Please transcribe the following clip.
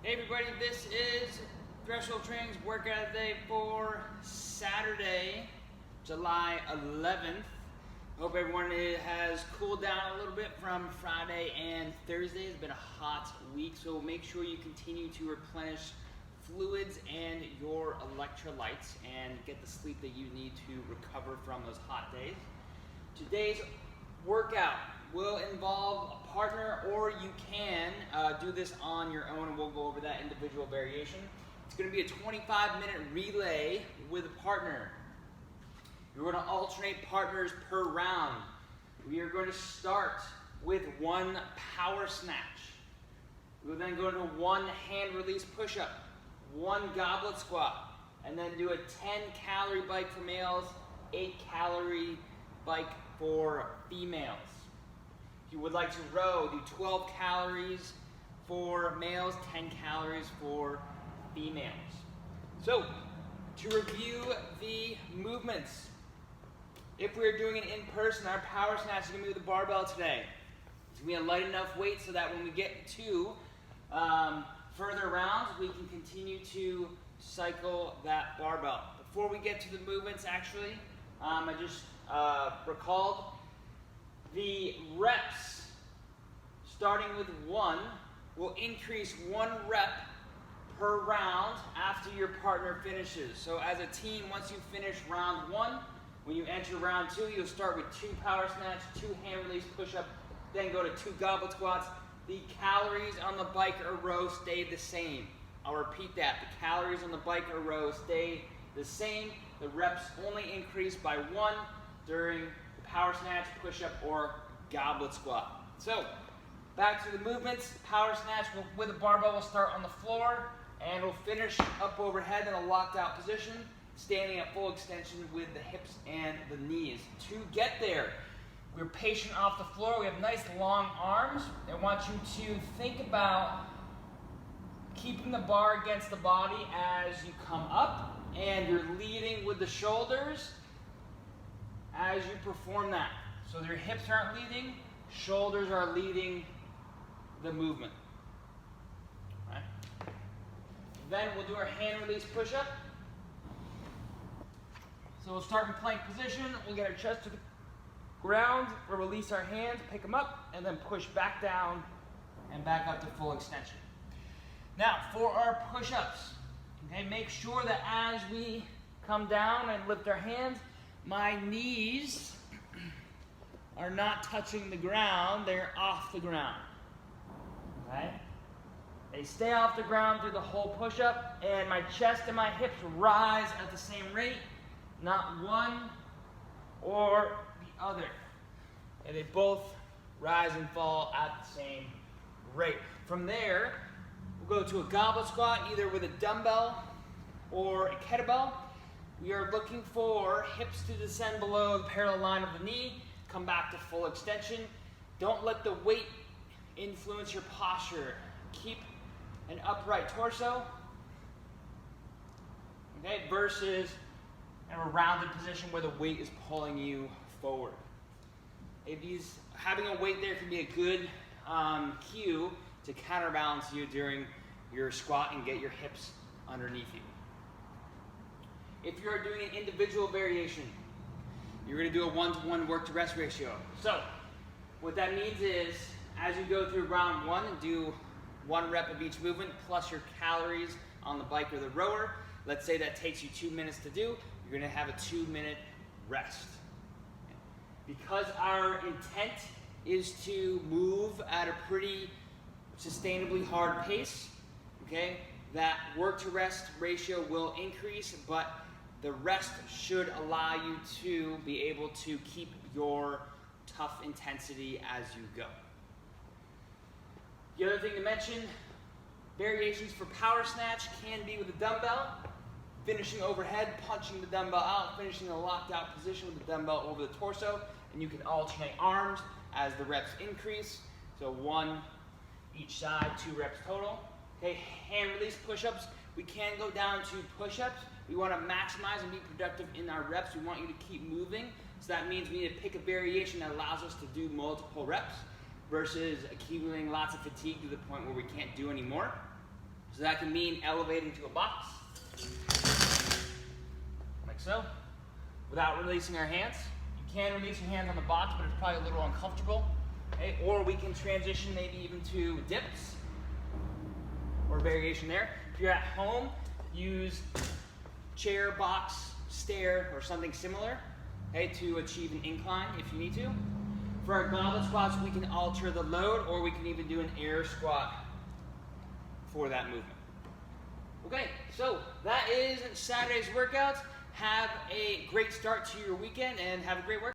Hey everybody, this is Threshold Training's workout of the day for Saturday, July 11th. Hope everyone has cooled down a little bit from Friday and Thursday. It's been a hot week, so make sure you continue to replenish fluids and your electrolytes and get the sleep that you need to recover from those hot days. Today's workout will involve a partner, or you can do this on your own, and we'll go over that individual variation. It's going to be a 25-minute relay with a partner. You're going to alternate partners per round. We are going to start with one power snatch. We will then go into one hand release push-up, one goblet squat, and then do a 10-calorie bike for males, 8-calorie bike for females. If you would like to row, do 12 calories for males, 10 calories for females. So, to review the movements, if we're doing it in person, our power snatch is going to be with the barbell today. It's going to be a light enough weight so that when we get to further rounds, we can continue to cycle that barbell. Before we get to the movements, actually, I just recalled the reps, starting with one, will increase 1 rep per round after your partner finishes. So as a team, once you finish round 1, when you enter round 2, you'll start with 2 power snatch, 2 hand release push-up, then go to 2 goblet squats. The calories on the bike or row stay the same. I'll repeat that. The calories on the bike or row stay the same. The reps only increase by 1 during power snatch, push-up, or goblet squat. So, back to the movements. Power snatch with a barbell will start on the floor, and we'll finish up overhead in a locked out position, standing at full extension with the hips and the knees. To get there, we're patient off the floor. We have nice long arms. I want you to think about keeping the bar against the body as you come up, and you're leading with the shoulders as you perform that. So your hips aren't leading, shoulders are leading the movement. Right? Then we'll do our hand release push-up. So we'll start in plank position, we'll get our chest to the ground, we'll release our hands, pick them up, and then push back down and back up to full extension. Now, for our push-ups, okay, make sure that as we come down and lift our hands, my knees are not touching the ground, they're off the ground. Okay? They stay off the ground through the whole push-up, and my chest and my hips rise at the same rate, not one or the other. And they both rise and fall at the same rate. From there, we'll go to a goblet squat, either with a dumbbell or a kettlebell. We are looking for hips to descend below the parallel line of the knee, come back to full extension. Don't let the weight influence your posture. Keep an upright torso, okay, versus a rounded position where the weight is pulling you forward. Having a weight there can be a good cue to counterbalance you during your squat and get your hips underneath you. If you're doing an individual variation, you're going to do a 1-to-1 work-to-rest ratio. So, what that means is, as you go through round 1 and do 1 rep of each movement, plus your calories on the bike or the rower, let's say that takes you 2 minutes to do, you're going to have a 2-minute rest. Because our intent is to move at a pretty sustainably hard pace, okay, that work-to-rest ratio will increase, but the rest should allow you to be able to keep your tough intensity as you go. The other thing to mention, variations for power snatch can be with a dumbbell, finishing overhead, punching the dumbbell out, finishing in a locked out position with the dumbbell over the torso, and you can alternate arms as the reps increase. So 1 each side, 2 reps total. Okay, hand release push-ups. We can go down to push-ups. We want to maximize and be productive in our reps. We want you to keep moving. So that means we need to pick a variation that allows us to do multiple reps versus accumulating lots of fatigue to the point where we can't do any more. So that can mean elevating to a box, like so, without releasing our hands. You can release your hands on the box, but it's probably a little uncomfortable. Okay? Or we can transition maybe even to dips, or variation there. If you're at home, use chair, box, stair, or something similar, okay, to achieve an incline if you need to. For our goblet squats, we can alter the load, or we can even do an air squat for that movement. Okay, so that is Saturday's workouts. Have a great start to your weekend and have a great workout.